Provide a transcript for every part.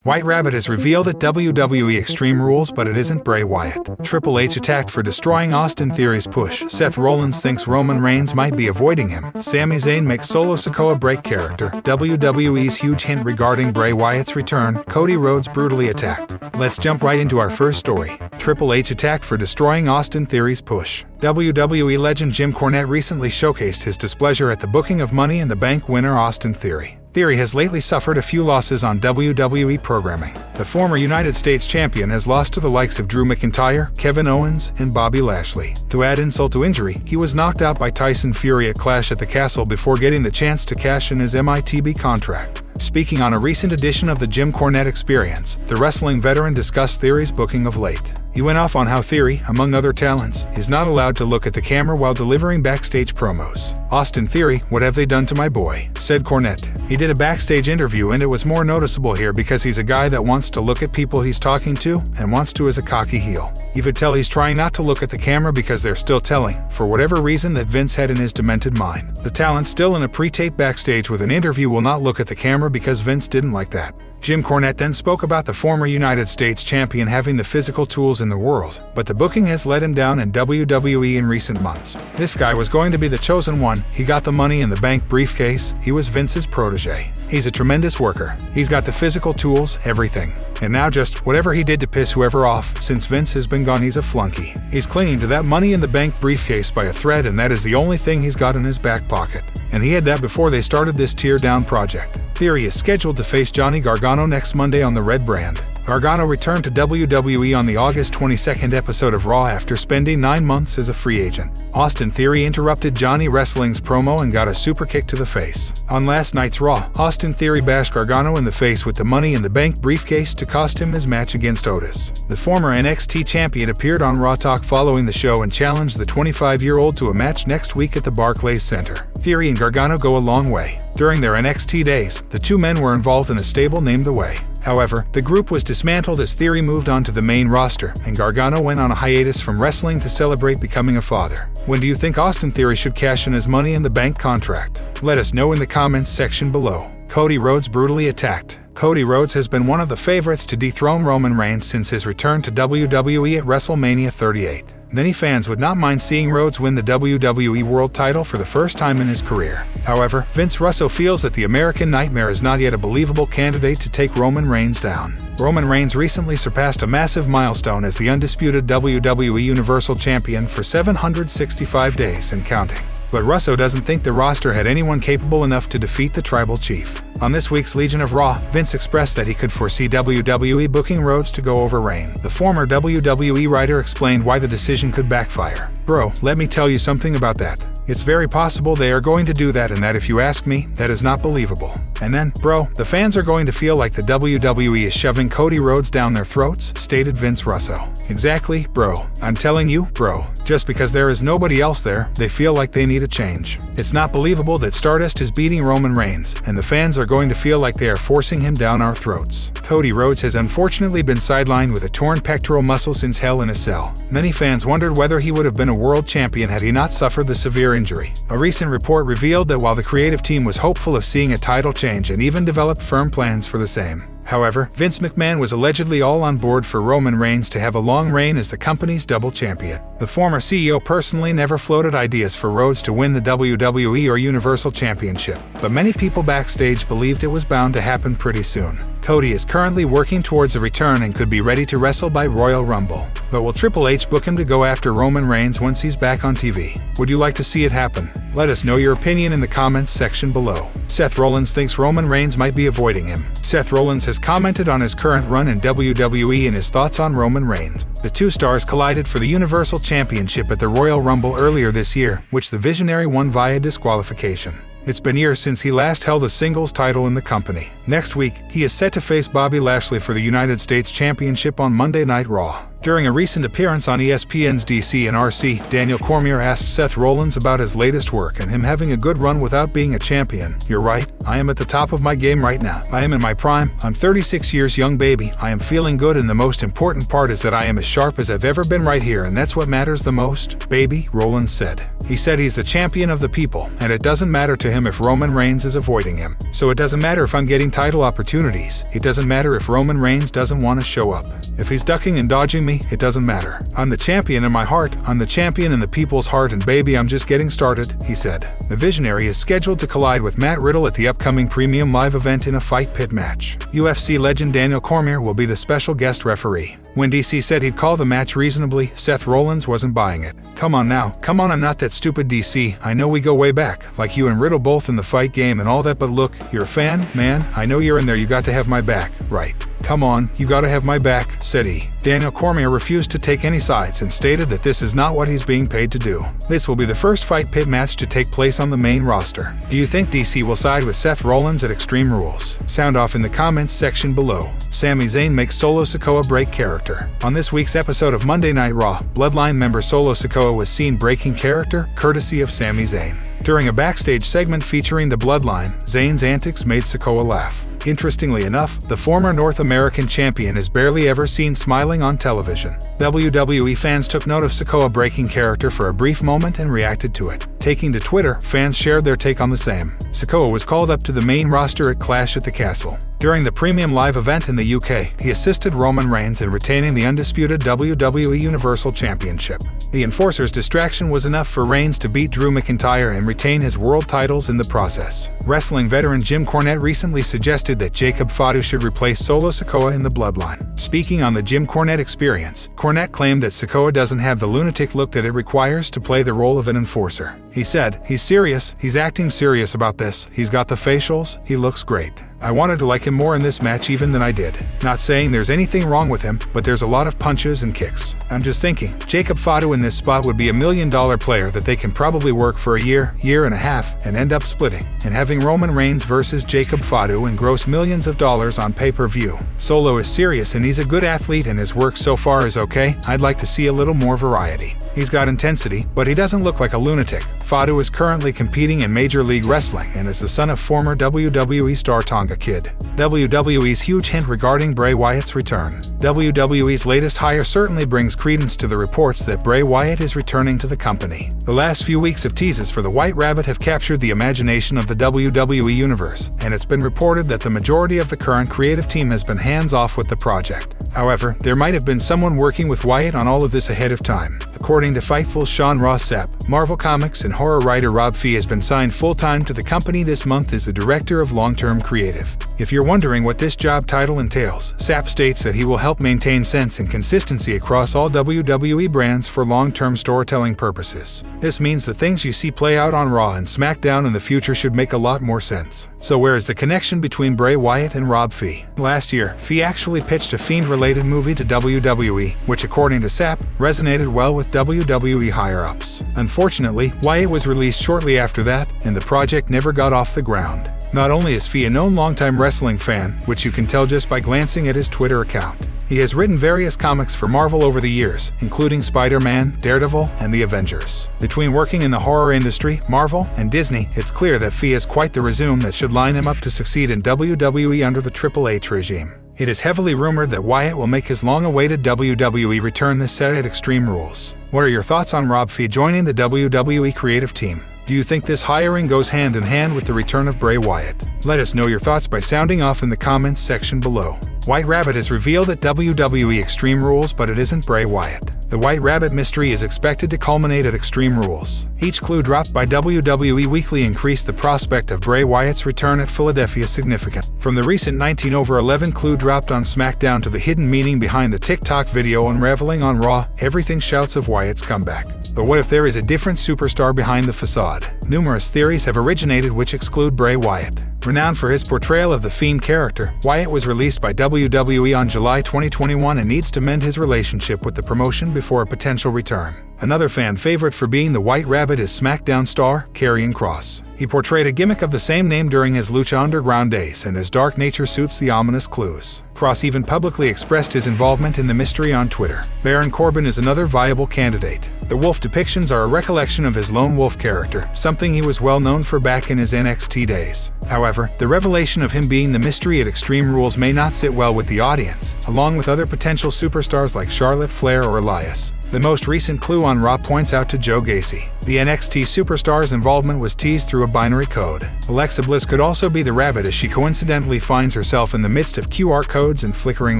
White Rabbit has revealed at WWE Extreme Rules, but it isn't Bray Wyatt. Triple H attacked for destroying Austin Theory's push. Seth Rollins thinks Roman Reigns might be avoiding him. Sami Zayn makes Solo Sikoa break character. WWE's huge hint regarding Bray Wyatt's return. Cody Rhodes brutally attacked. Let's jump right into our first story. Triple H attacked for destroying Austin Theory's push. WWE legend Jim Cornette recently showcased his displeasure at the booking of Money in the Bank winner Austin Theory. Theory has lately suffered a few losses on WWE programming. The former United States champion has lost to the likes of Drew McIntyre, Kevin Owens, and Bobby Lashley. To add insult to injury, he was knocked out by Tyson Fury at Clash at the Castle before getting the chance to cash in his MITB contract. Speaking on a recent edition of the Jim Cornette Experience, the wrestling veteran discussed Theory's booking of late. He went off on how Theory, among other talents, is not allowed to look at the camera while delivering backstage promos. "Austin Theory, what have they done to my boy?" said Cornette. He did a backstage interview, and it was more noticeable here because he's a guy that wants to look at people he's talking to and wants to as a cocky heel. You could tell he's trying not to look at the camera because they're still telling, for whatever reason that Vince had in his demented mind. The talent still in a pre-tape backstage with an interview will not look at the camera because Vince didn't like that. Jim Cornette then spoke about the former United States champion having the physical tools in the world, but the booking has let him down in WWE in recent months. This guy was going to be the chosen one. He got the Money in the Bank briefcase. He was Vince's protege. He's a tremendous worker. He's got the physical tools, everything. And now just whatever he did to piss whoever off, since Vince has been gone, he's a flunky. He's clinging to that Money in the Bank briefcase by a thread, and that is the only thing he's got in his back pocket. And he had that before they started this tear-down project. Theory is scheduled to face Johnny Gargano next Monday on the Red brand. Gargano returned to WWE on the August 22nd episode of Raw after spending 9 months as a free agent. Austin Theory interrupted Johnny Wrestling's promo and got a super kick to the face. On last night's Raw, Austin Theory bashed Gargano in the face with the Money in the Bank briefcase to cost him his match against Otis. The former NXT champion appeared on Raw Talk following the show and challenged the 25-year-old to a match next week at the Barclays Center. Theory and Gargano go a long way. During their NXT days, the two men were involved in a stable named The Way. However, the group was dismantled as Theory moved on to the main roster, and Gargano went on a hiatus from wrestling to celebrate becoming a father. When do you think Austin Theory should cash in his Money in the Bank contract? Let us know in the comments section below. Cody Rhodes brutally attacked. Cody Rhodes has been one of the favorites to dethrone Roman Reigns since his return to WWE at WrestleMania 38. Many fans would not mind seeing Rhodes win the WWE World title for the first time in his career. However, Vince Russo feels that the American Nightmare is not yet a believable candidate to take Roman Reigns down. Roman Reigns recently surpassed a massive milestone as the undisputed WWE Universal Champion for 765 days and counting. But Russo doesn't think the roster had anyone capable enough to defeat the Tribal Chief. On this week's Legion of Raw, Vince expressed that he could foresee WWE booking Rhodes to go over Reigns. The former WWE writer explained why the decision could backfire. "Bro, let me tell you something about that. It's very possible they are going to do that, and that, if you ask me, that is not believable. And then, bro, the fans are going to feel like the WWE is shoving Cody Rhodes down their throats," stated Vince Russo. "Exactly, bro. I'm telling you, bro. Just because there is nobody else there, they feel like they need a change. It's not believable that Stardust is beating Roman Reigns, and the fans are going to feel like they are forcing him down our throats." Cody Rhodes has unfortunately been sidelined with a torn pectoral muscle since Hell in a Cell. Many fans wondered whether he would have been a world champion had he not suffered the severe injury. A recent report revealed that while the creative team was hopeful of seeing a title change and even developed firm plans for the same, however, Vince McMahon was allegedly all on board for Roman Reigns to have a long reign as the company's double champion. The former CEO personally never floated ideas for Rhodes to win the WWE or Universal Championship, but many people backstage believed it was bound to happen pretty soon. Cody is currently working towards a return and could be ready to wrestle by Royal Rumble. But will Triple H book him to go after Roman Reigns once he's back on TV? Would you like to see it happen? Let us know your opinion in the comments section below. Seth Rollins thinks Roman Reigns might be avoiding him. Seth Rollins has commented on his current run in WWE and his thoughts on Roman Reigns. The two stars collided for the Universal Championship at the Royal Rumble earlier this year, which the Visionary won via disqualification. It's been years since he last held a singles title in the company. Next week, he is set to face Bobby Lashley for the United States Championship on Monday Night Raw. During a recent appearance on ESPN's DC and RC, Daniel Cormier asked Seth Rollins about his latest work and him having a good run without being a champion. "You're right. I am at the top of my game right now. I am in my prime. I'm 36 years young, baby. I am feeling good, and the most important part is that I am as sharp as I've ever been right here, and that's what matters the most, baby," Rollins said. He said he's the champion of the people, and it doesn't matter to him if Roman Reigns is avoiding him. "So it doesn't matter if I'm getting title opportunities. It doesn't matter if Roman Reigns doesn't want to show up. If he's ducking and dodging me, it doesn't matter. I'm the champion in my heart. I'm the champion in the people's heart, and baby, I'm just getting started," he said. The Visionary is scheduled to collide with Matt Riddle at the upcoming Premium Live event in a fight pit match. UFC legend Daniel Cormier will be the special guest referee. When DC said he'd call the match reasonably, Seth Rollins wasn't buying it. "Come on now, come on, I'm not that stupid, DC. I know we go way back, like you and Riddle both in the fight game and all that, but look, you're a fan, man. I know you're in there, you got to have my back, right? Come on, you gotta have my back," said he. Daniel Cormier refused to take any sides and stated that this is not what he's being paid to do. This will be the first fight pit match to take place on the main roster. Do you think DC will side with Seth Rollins at Extreme Rules? Sound off in the comments section below. Sami Zayn makes Solo Sikoa break character. On this week's episode of Monday Night Raw, Bloodline member Solo Sikoa was seen breaking character, courtesy of Sami Zayn. During a backstage segment featuring the Bloodline, Zayn's antics made Sikoa laugh. Interestingly enough, the former North American champion is barely ever seen smiling on television. WWE fans took note of Sikoa breaking character for a brief moment and reacted to it. Taking to Twitter, fans shared their take on the same. Sikoa was called up to the main roster at Clash at the Castle. During the Premium Live event in the UK, he assisted Roman Reigns in retaining the undisputed WWE Universal Championship. The Enforcer's distraction was enough for Reigns to beat Drew McIntyre and retain his world titles in the process. Wrestling veteran Jim Cornette recently suggested that Jacob Fatu should replace Solo Sikoa in the Bloodline. Speaking on the Jim Cornette Experience, Cornette claimed that Sikoa doesn't have the lunatic look that it requires to play the role of an enforcer. He said, "He's serious, he's acting serious about this, he's got the facials, he looks great. I wanted to like him more in this match even than I did. Not saying there's anything wrong with him, but there's a lot of punches and kicks. I'm just thinking, Jacob Fatu in this spot would be $1 million player that they can probably work for a year and a half, and end up splitting, and having Roman Reigns versus Jacob Fatu and gross millions of dollars on pay-per-view. Solo is serious and he's a good athlete and his work so far is okay. I'd like to see a little more variety. He's got intensity, but he doesn't look like a lunatic." Fatu is currently competing in Major League Wrestling and is the son of former WWE star Tonga Kid. WWE's huge hint regarding Bray Wyatt's return. WWE's latest hire certainly brings credence to the reports that Bray Wyatt is returning to the company. The last few weeks of teases for the White Rabbit have captured the imagination of the WWE Universe, and it's been reported that the majority of the current creative team has been hands-off with the project. However, there might have been someone working with Wyatt on all of this ahead of time. According to Fightful's Sean Ross Sapp, Marvel Comics and horror writer Rob Fee has been signed full-time to the company this month as the director of long-term creative. If you're wondering what this job title entails, Sapp states that he will help maintain sense and consistency across all WWE brands for long-term storytelling purposes. This means the things you see play out on Raw and SmackDown in the future should make a lot more sense. So where is the connection between Bray Wyatt and Rob Fee? Last year, Fee actually pitched a Fiend-related movie to WWE, which according to Sapp, resonated well with WWE higher-ups. Unfortunately, Wyatt was released shortly after that, and the project never got off the ground. Not only is Fee a known longtime wrestling fan, which you can tell just by glancing at his Twitter account, he has written various comics for Marvel over the years, including Spider-Man, Daredevil, and the Avengers. Between working in the horror industry, Marvel, and Disney, it's clear that Fee has quite the resume that should line him up to succeed in WWE under the Triple H regime. It is heavily rumored that Wyatt will make his long-awaited WWE return this Saturday at Extreme Rules. What are your thoughts on Rob Fee joining the WWE creative team? Do you think this hiring goes hand in hand with the return of Bray Wyatt? Let us know your thoughts by sounding off in the comments section below. White Rabbit is revealed at WWE Extreme Rules, but it isn't Bray Wyatt. The White Rabbit mystery is expected to culminate at Extreme Rules. Each clue dropped by WWE Weekly increased the prospect of Bray Wyatt's return at Philadelphia significant. From the recent 19/11 clue dropped on SmackDown to the hidden meaning behind the TikTok video unraveling on Raw, everything shouts of Wyatt's comeback. But what if there is a different superstar behind the facade? Numerous theories have originated which exclude Bray Wyatt. Renowned for his portrayal of the Fiend character, Wyatt was released by WWE on July 2021 and needs to mend his relationship with the promotion before a potential return. Another fan favorite for being the White Rabbit is SmackDown star Karrion Kross. He portrayed a gimmick of the same name during his Lucha Underground days, and his dark nature suits the ominous clues. Kross even publicly expressed his involvement in the mystery on Twitter. Baron Corbin is another viable candidate. The wolf depictions are a recollection of his lone wolf character, something he was well known for back in his NXT days. However, the revelation of him being the mystery at Extreme Rules may not sit well with the audience, along with other potential superstars like Charlotte Flair or Elias. The most recent clue on Raw points out to Joe Gacy. The NXT superstar's involvement was teased through a binary code. Alexa Bliss could also be the rabbit, as she coincidentally finds herself in the midst of QR codes and flickering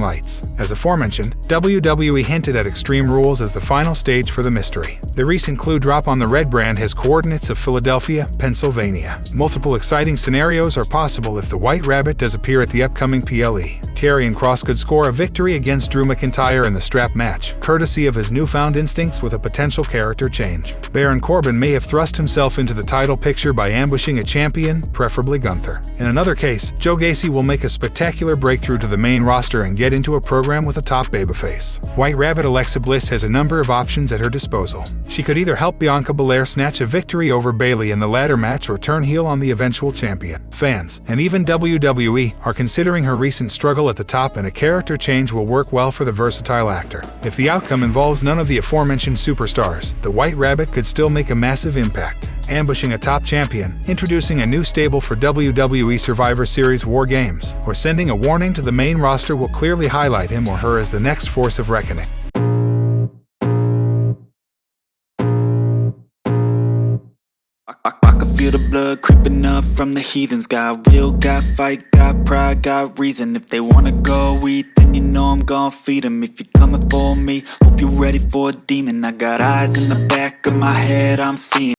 lights. As aforementioned, WWE hinted at Extreme Rules as the final stage for the mystery. The recent clue drop on the red brand has coordinates of Philadelphia, Pennsylvania. Multiple exciting scenarios are possible if the White Rabbit does appear at the upcoming PLE. Karrion Kross could score a victory against Drew McIntyre in the strap match, courtesy of his newfound instincts with a potential character change. Baron Corbin may have thrust himself into the title picture by ambushing a champion, preferably Gunther. In another case, Joe Gacy will make a spectacular breakthrough to the main roster and get into a program with a top babyface. White Rabbit Alexa Bliss has a number of options at her disposal. She could either help Bianca Belair snatch a victory over Bayley in the ladder match or turn heel on the eventual champion. Fans, and even WWE, are considering her recent struggle at the top, and a character change will work well for the versatile actor. If the outcome involves none of the aforementioned superstars, the White Rabbit could still make a massive impact. Ambushing a top champion, introducing a new stable for WWE Survivor Series War Games, or sending a warning to the main roster will clearly highlight him or her as the next force of reckoning. I can feel the blood creeping up from the heathens. Got will, got fight, got pride, got reason. If they wanna go eat, then you know I'm gon' feed them. If you're coming for me, hope you're ready for a demon. I got eyes in the back of my head, I'm seeing